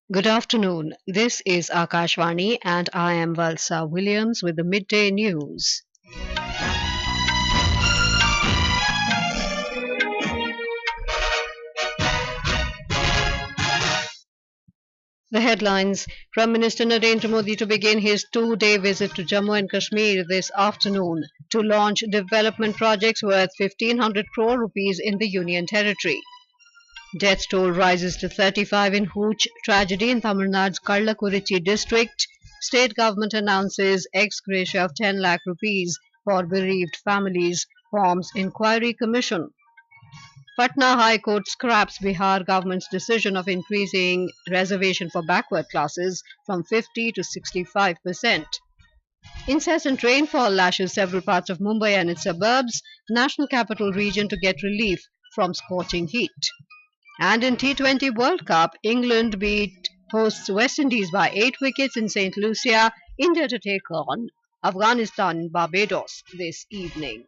Good afternoon. This is Akashvani and I am Valsa Williams with the midday news. The headlines: Prime Minister Narendra Modi to begin his two-day visit to Jammu and Kashmir this afternoon to launch development projects worth 1500 crore rupees in the Union Territory. Death toll rises to 35 in hooch tragedy in Tamil Nadu's Kallakurichi district. State government announces ex gratia of 10 lakh rupees for bereaved families, forms inquiry commission. Patna High Court scraps Bihar government's decision of increasing reservation for backward classes from 50 to 65%. Incessant rainfall lashes several parts of Mumbai and its suburbs, national capital region to get relief from scorching heat. And in T20 World Cup, England beat hosts West Indies by 8 wickets in St Lucia. India to take on Afghanistan in Barbados this evening.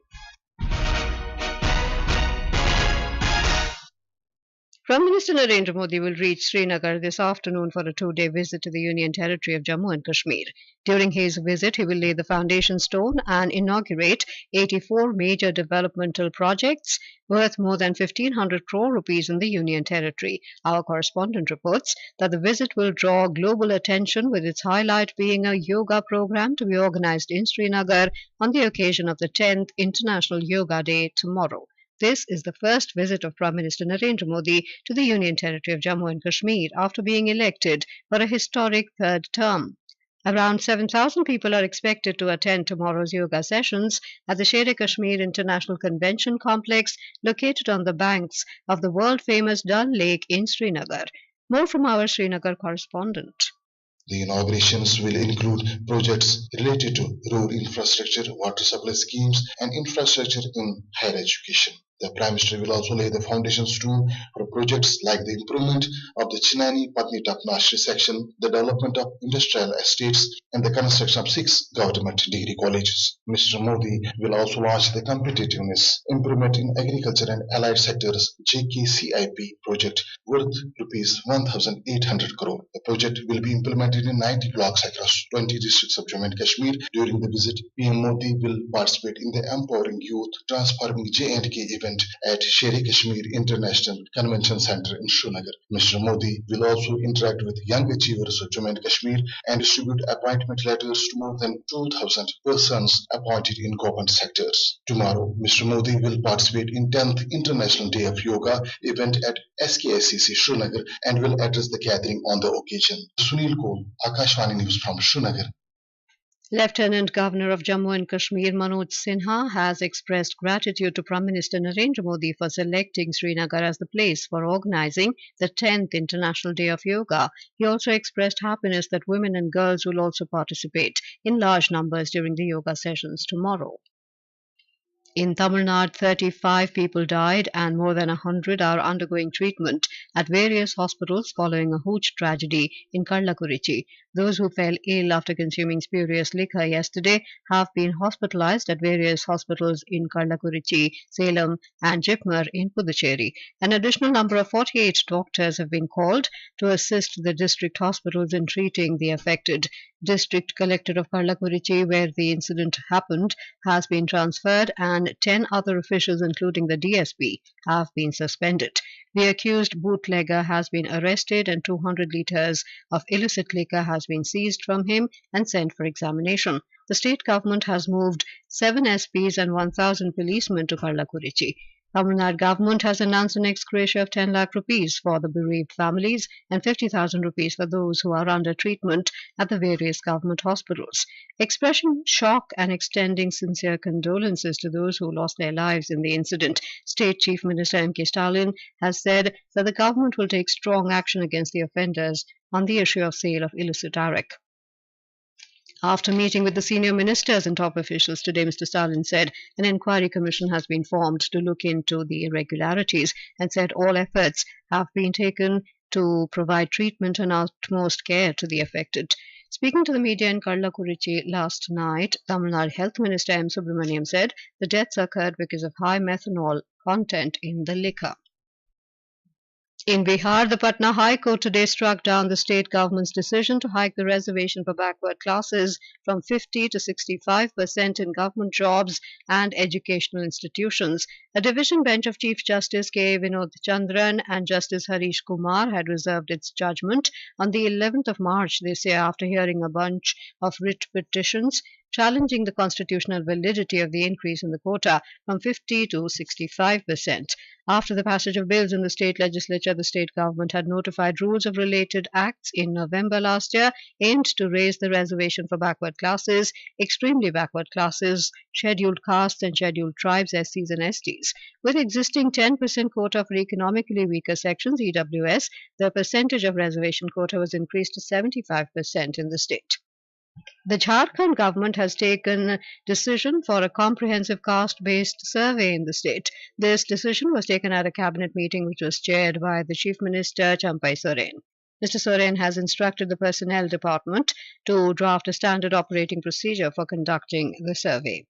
Prime Minister Narendra Modi will reach Srinagar this afternoon for a two-day visit to the Union Territory of Jammu and Kashmir. During his visit, he will lay the foundation stone and inaugurate 84 major developmental projects worth more than 1500 crore rupees in the Union Territory. Our correspondent reports that the visit will draw global attention, with its highlight being a yoga program to be organized in Srinagar on the occasion of the 10th International Yoga Day tomorrow. This is the first visit of Prime Minister Narendra Modi to the Union Territory of Jammu and Kashmir after being elected for a historic third term. Around 7,000 people are expected to attend tomorrow's yoga sessions at the Sher-e-Kashmir International Convention Complex, located on the banks of the world-famous Dal Lake in Srinagar. More from our Srinagar correspondent. The inaugurations will include projects related to road infrastructure, water supply schemes, and infrastructure in higher education. The Prime Minister will also lay the foundation stone for projects like the improvement of the Chinani-Patni-Tapnashri section, the development of industrial estates, and the construction of 6 government degree colleges. Mr. Modi will also launch the Competitiveness Improvement in Agriculture and Allied Sectors JKCIP project worth Rs 1,800 crore. The project will be implemented in 90 blocks across 20 districts of Jammu and Kashmir. During the visit, PM Modi will participate in the Empowering Youth Transforming J&K event at Sher-e-Kashmir International Convention Center in Srinagar. Mr. Modi will also interact with young achievers of Jammu and Kashmir and distribute appointment letters to more than 2,000 persons appointed in government sectors. Tomorrow, Mr. Modi will participate in 10th International Day of Yoga event at SKICC Srinagar and will address the gathering on the occasion. Sunil Koul, Akashvani News from Srinagar. Lieutenant Governor of Jammu and Kashmir Manoj Sinha has expressed gratitude to Prime Minister Narendra Modi for selecting Srinagar as the place for organizing the 10th International Day of Yoga. He also expressed happiness that women and girls will also participate in large numbers during the yoga sessions tomorrow. In Tamil Nadu, 35 people died and more than 100 are undergoing treatment at various hospitals following a hooch tragedy in Kallakurichi. Those who fell ill after consuming spurious liquor yesterday have been hospitalized at various hospitals in Kallakurichi, Salem and Jipmer in Puducherry. An additional number of 48 doctors have been called to assist the district hospitals in treating the affected. District Collector of Kallakurichi, where the incident happened, has been transferred and 10 other officials, including the DSP, have been suspended. The accused bootlegger has been arrested and 200 litres of illicit liquor has been seized from him and sent for examination. The state government has moved 7 SPs and 1,000 policemen to Kallakurichi. Tamil Nadu government has announced an ex gratia of 10 lakh rupees for the bereaved families and 50,000 rupees for those who are under treatment at the various government hospitals. Expressing shock and extending sincere condolences to those who lost their lives in the incident, State Chief Minister M.K. Stalin has said that the government will take strong action against the offenders on the issue of sale of illicit arrack. After meeting with the senior ministers and top officials today, Mr. Stalin said an inquiry commission has been formed to look into the irregularities and said all efforts have been taken to provide treatment and utmost care to the affected. Speaking to the media in Kallakurichi last night, Tamil Nadu Health Minister M. Subramaniam said the deaths occurred because of high methanol content in the liquor. In Bihar, the Patna High Court today struck down the state government's decision to hike the reservation for backward classes from 50 to 65% in government jobs and educational institutions. A division bench of Chief Justice K. Vinod Chandran and Justice Harish Kumar had reserved its judgment on the 11th of March this year after hearing a bunch of writ petitions challenging the constitutional validity of the increase in the quota from 50 to 65%. After the passage of bills in the state legislature, the state government had notified rules of related acts in November last year aimed to raise the reservation for backward classes, extremely backward classes, scheduled castes and scheduled tribes, SCs and STs. With existing 10% quota for economically weaker sections, EWS, the percentage of reservation quota was increased to 75% in the state. The Jharkhand government has taken decision for a comprehensive caste-based survey in the state. This decision was taken at a cabinet meeting which was chaired by the Chief Minister Champai Soren. Mr. Soren has instructed the personnel department to draft a standard operating procedure for conducting the survey.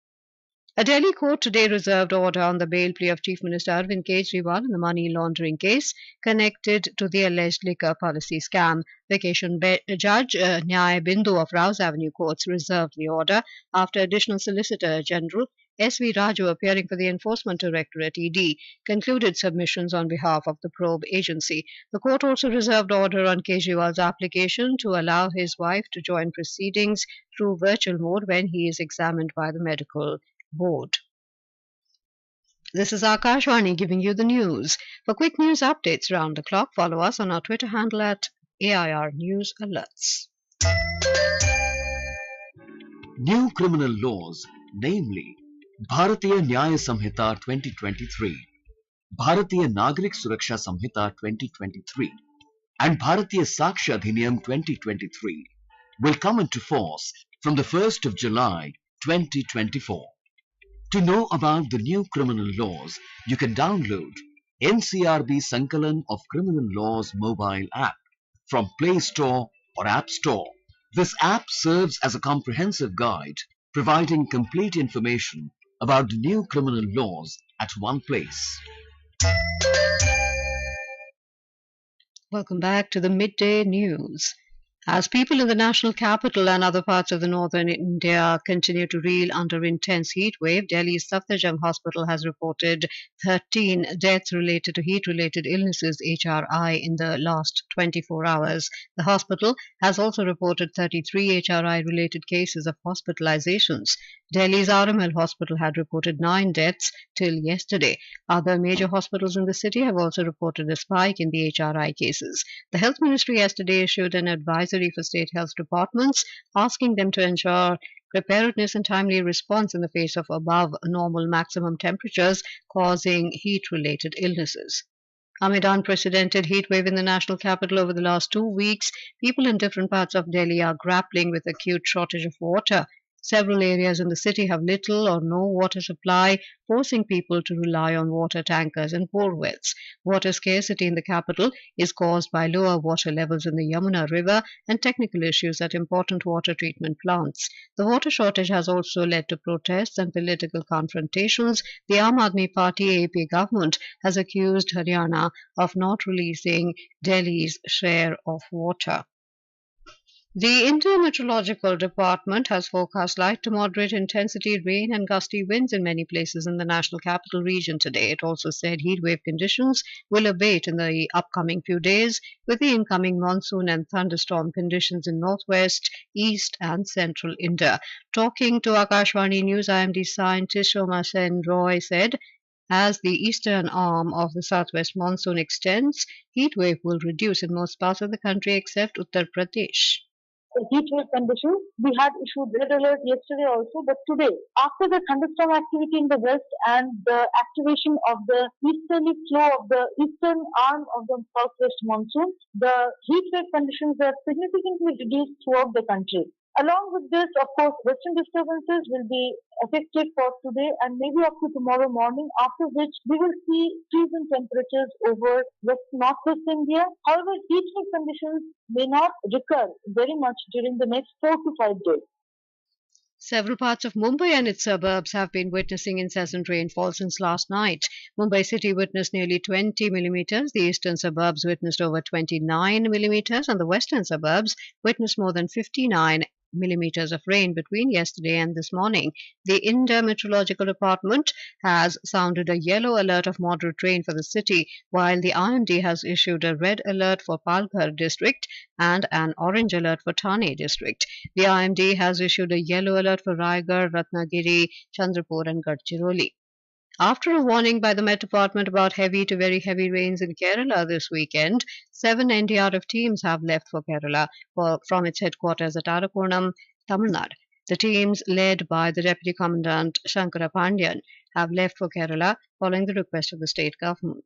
A Delhi court today reserved order on the bail plea of Chief Minister Arvind Kejriwal in the money laundering case connected to the alleged liquor policy scam. Vacation Judge Nyay Bindu of Rouse Avenue Courts reserved the order after Additional Solicitor General S.V. Raju, appearing for the Enforcement Directorate (ED), concluded submissions on behalf of the probe agency. The court also reserved order on Kejriwal's application to allow his wife to join proceedings through virtual mode when he is examined by the medical board. This is Akashwani giving you the news. For quick news updates round the clock, follow us on our Twitter handle at AIR News Alerts. New criminal laws, namely Bharatiya Nyaya Samhita 2023, Bharatiya Nagrik Suraksha Samhita 2023 and Bharatiya Sakshya Adhiniyam 2023 will come into force from the 1st of July 2024. To know about the new criminal laws, you can download NCRB Sankalan of Criminal Laws mobile app from Play Store or App Store. This app serves as a comprehensive guide, providing complete information about the new criminal laws at one place. Welcome back to the midday news. As people in the national capital and other parts of the northern India continue to reel under intense heat wave, Delhi's Safdarjung Hospital has reported 13 deaths related to heat-related illnesses (HRI) in the last 24 hours. The hospital has also reported 33 HRI-related cases of hospitalizations. Delhi's RML Hospital had reported 9 deaths till yesterday. Other major hospitals in the city have also reported a spike in the HRI cases. The Health Ministry yesterday issued an advisory for state health departments, asking them to ensure preparedness and timely response in the face of above normal maximum temperatures causing heat-related illnesses. Amid unprecedented heat wave in the national capital over the last 2 weeks, people in different parts of Delhi are grappling with acute shortage of water. Several areas in the city have little or no water supply, forcing people to rely on water tankers and bore wells. Water scarcity in the capital is caused by lower water levels in the Yamuna River and technical issues at important water treatment plants. The water shortage has also led to protests and political confrontations. The Aam Aadmi Party (AAP) government has accused Haryana of not releasing Delhi's share of water. The Indian Meteorological Department has forecast light to moderate intensity rain and gusty winds in many places in the national capital region today. It also said heat wave conditions will abate in the upcoming few days with the incoming monsoon and thunderstorm conditions in northwest, east and central India. Talking to Akashwani News, IMD scientist Shoma Sen Roy said, as the eastern arm of the southwest monsoon extends, heat wave will reduce in most parts of the country except Uttar Pradesh. Heat wave conditions. We had issued red alert yesterday also, but today, after the thunderstorm activity in the west and the activation of the easterly flow of the eastern arm of the southwest monsoon, the heat wave conditions are significantly reduced throughout the country. Along with this, of course, western disturbances will be affected for today and maybe up to tomorrow morning, after which we will see freezing temperatures over northwest India. However, heat wave conditions may not recur very much during the next 4 to 5 days. Several parts of Mumbai and its suburbs have been witnessing incessant rainfall since last night. Mumbai city witnessed nearly 20 millimeters, the eastern suburbs witnessed over 29 millimeters, and the western suburbs witnessed more than 59 millimeters of rain between yesterday and this morning. The India Meteorological Department has sounded a yellow alert of moderate rain for the city, while the IMD has issued a red alert for Palghar district and an orange alert for Thane district. The IMD has issued a yellow alert for Raigad, Ratnagiri, Chandrapur, and Gadchiroli. After a warning by the Met Department about heavy to very heavy rains in Kerala this weekend, 7 NDRF teams have left for Kerala from its headquarters at Arakonam, Tamil Nadu. The teams, led by the Deputy Commandant Shankara Pandyan, have left for Kerala following the request of the state government.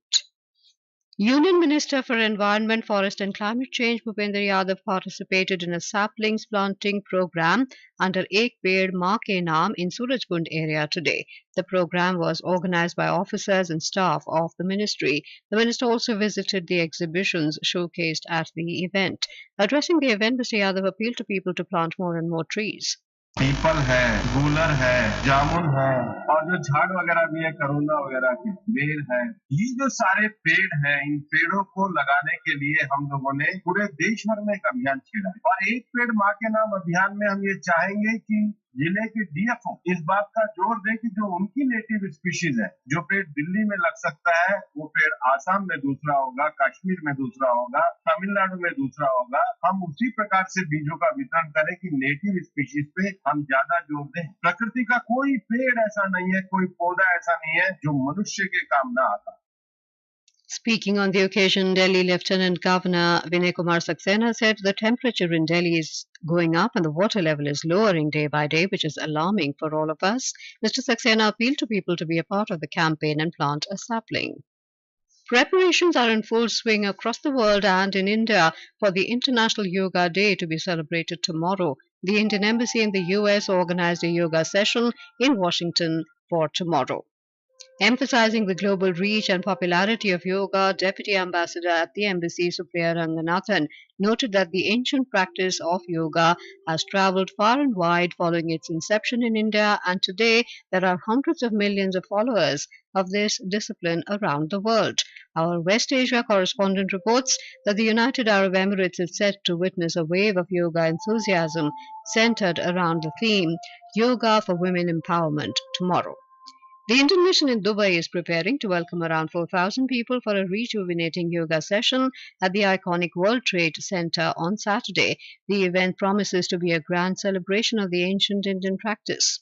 Union Minister for Environment, Forest and Climate Change Bhupender Yadav participated in a saplings planting program under Ek Ped Maa Ke Naam in Surajkund area today. The program was organized by officers and staff of the ministry. The minister also visited the exhibitions showcased at the event. Addressing the event, Mr. Yadav appealed to people to plant more and more trees. People है, गूलर है, जामुन है और जो झाड़ वगैरह भी है करोंदा वगैरह के, बेर है, ये जो सारे पेड़ हैं, इन पेड़ों को लगाने के लिए हम लोगों ने पूरे देश भर में एक अभियान छेड़ा और एक पेड़ माँ के नाम अभियान में हम ये चाहेंगे कि जिले के डीएफओ इस बात का जोर दे कि जो उनकी नेटिव स्पीशीज है, जो पेड़ दिल्ली में लग सकता है, वो पेड़ आसाम में दूसरा होगा, कश्मीर में दूसरा होगा, तमिलनाडु में दूसरा होगा। हम उसी प्रकार से बीजों का वितरण करें कि नेटिव स्पीशीज पे हम ज्यादा जोर दें। प्रकृति का कोई पेड़ ऐसा नहीं है, कोई पौधा ऐसा नहीं है जो मनुष्य के काम ना आता। Speaking on the occasion, Delhi Lieutenant Governor Vinay Kumar Saxena said the temperature in Delhi is going up and the water level is lowering day by day, which is alarming for all of us. Mr. Saxena appealed to people to be a part of the campaign and plant a sapling. Preparations are in full swing across the world and in India for the International Yoga Day to be celebrated tomorrow. The Indian Embassy in the US organized a yoga session in Washington for tomorrow. Emphasizing the global reach and popularity of yoga, Deputy Ambassador at the Embassy, Supriya Ranganathan, noted that the ancient practice of yoga has travelled far and wide following its inception in India, and today there are hundreds of millions of followers of this discipline around the world. Our West Asia correspondent reports that the United Arab Emirates is set to witness a wave of yoga enthusiasm centered around the theme Yoga for Women Empowerment tomorrow. The Indian mission in Dubai is preparing to welcome around 4,000 people for a rejuvenating yoga session at the iconic World Trade Center on Saturday. The event promises to be a grand celebration of the ancient Indian practice.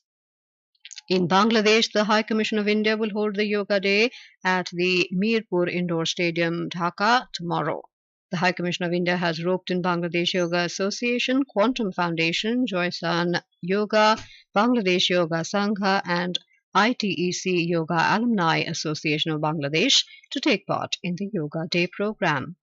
In Bangladesh, the High Commission of India will hold the Yoga Day at the Mirpur Indoor Stadium, Dhaka, tomorrow. The High Commission of India has roped in Bangladesh Yoga Association, Quantum Foundation, Joysan Yoga, Bangladesh Yoga Sangha and ITEC Yoga Alumni Association of Bangladesh to take part in the Yoga Day program.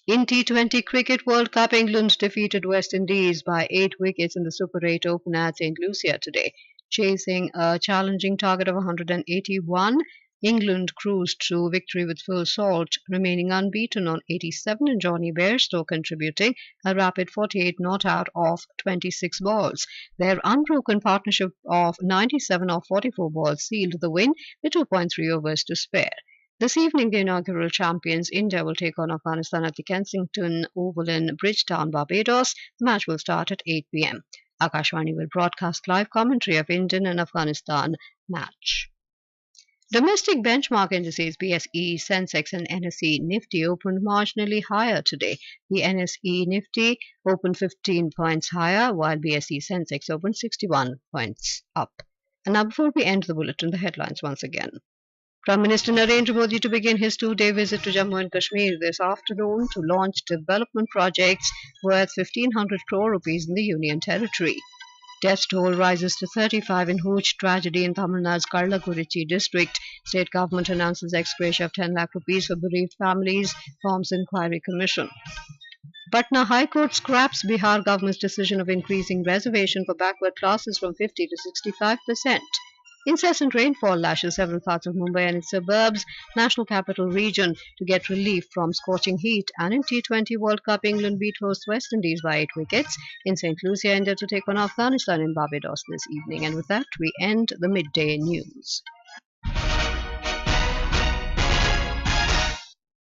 In T20 Cricket World Cup, England defeated West Indies by 8 wickets in the Super 8 Open at St Lucia today. Chasing a challenging target of 181, England cruised to victory with full salt, remaining unbeaten on 87 and Johnny Bairstow contributing a rapid 48 not out of 26 balls. Their unbroken partnership of 97 of 44 balls sealed the win with 2.3 overs to spare. This evening, the inaugural champions India will take on Afghanistan at the Kensington Oval in Bridgetown, Barbados. The match will start at 8 p.m. Akashvani will broadcast live commentary of Indian and Afghanistan match. Domestic benchmark indices BSE, Sensex and NSE Nifty opened marginally higher today. The NSE Nifty opened 15 points higher, while BSE Sensex opened 61 points up. And now before we end the bulletin, the headlines once again. Prime Minister Narendra Modi to begin his 2-day visit to Jammu and Kashmir this afternoon to launch development projects worth 1,500 crore rupees in the Union Territory. Death toll rises to 35 in hooch tragedy in Tamil Nadu's Kallakurichi district. State government announces ex gratia of 10 lakh rupees for bereaved families, forms inquiry commission. Patna High Court scraps Bihar government's decision of increasing reservation for backward classes from 50 to 65%. Incessant rainfall lashes several parts of Mumbai and its suburbs, national capital region, to get relief from scorching heat. And in T20 World Cup, England beat host West Indies by 8 wickets. In St Lucia, India to take on Afghanistan in Barbados this evening. And with that, we end the midday news.